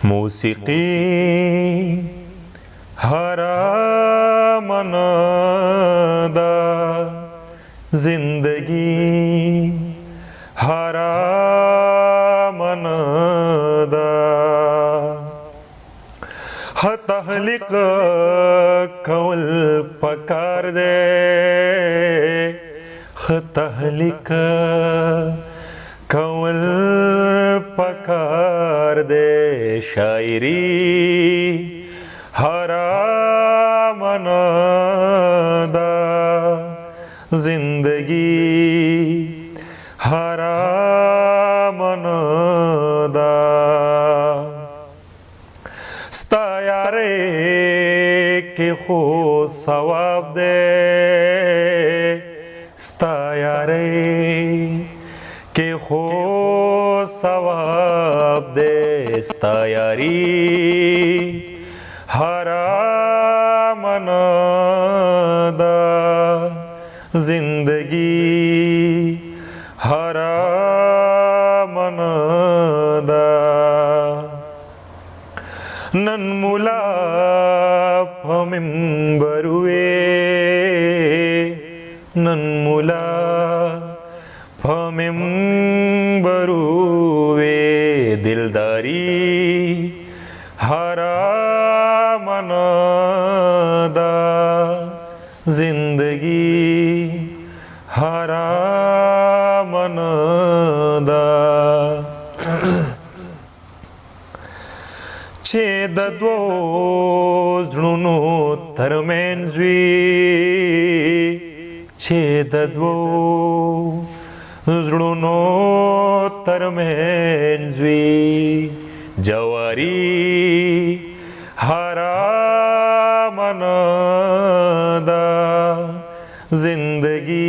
موسیقی حرام ندا زندگی حرام ندا تحلیق کول پکار دے تحلیق کول پکار دے شاعری حرام ندا زندگی حرام ندا ستا یارے کے خو ثواب دے ستا یارے کے خو ثواب دے ستا یاری حرام ندا زندگی حرام ندا نن مولا پمنبر ہوئے نن مولا پمنبر ہوئے دلداری حرام ندا زندگی حرام ندا چې د دوو زړونو ترمنځ وي چې د دوو زړونو ترمنځ وي جواری حرام ندا زندگی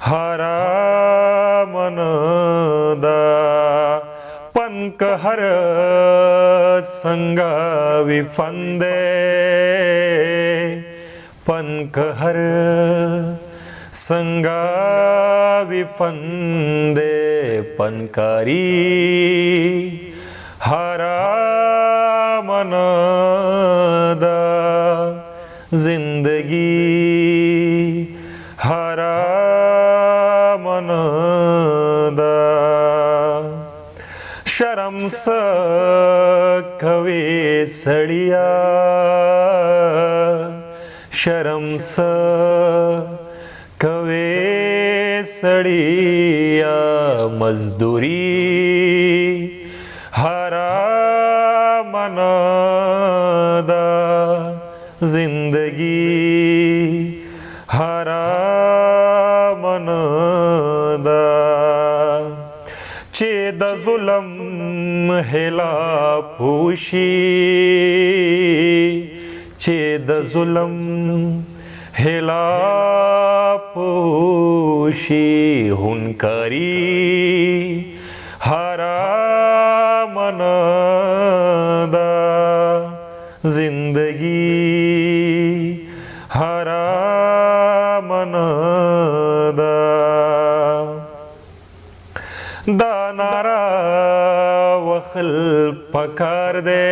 حرام ندا پنک ہر سنگا وی فندے پنک ہر سنگا وی فندے پنکاری حرام ندا زندگی حرام ندا شرم سکوي سړیا شرم سکوي سړیا مزدوری حرام ندا زندگی حرام ندا چې د ظلم هلا پوشي چې د ظلم هلا پوشي هنکاری حرام ندا زندگی حرام ندا دا نارا وخل پکار دے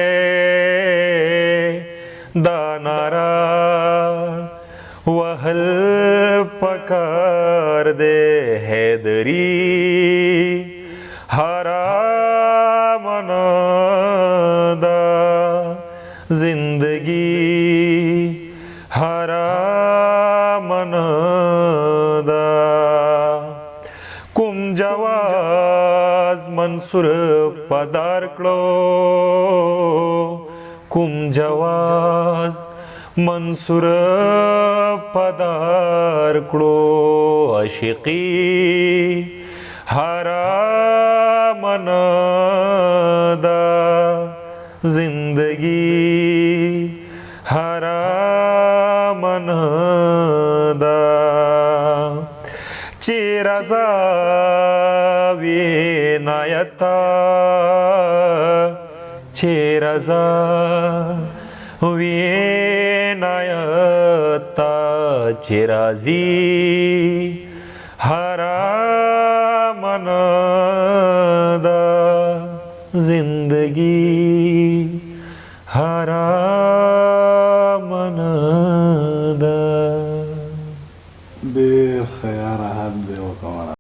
دا نارا وخل پکار دے حیدری حرام ندا زندگی حرام ندا کوم جواز منصور پدار کړو کوم جواز منصور پدار کړو عاشقی حرام ندا زندگی حرام ندا چې رضا وینایتا چې رضا وینایتا چې راضي حرام ندا जिंदगी हरामनदा बेखयार हात देव कमाला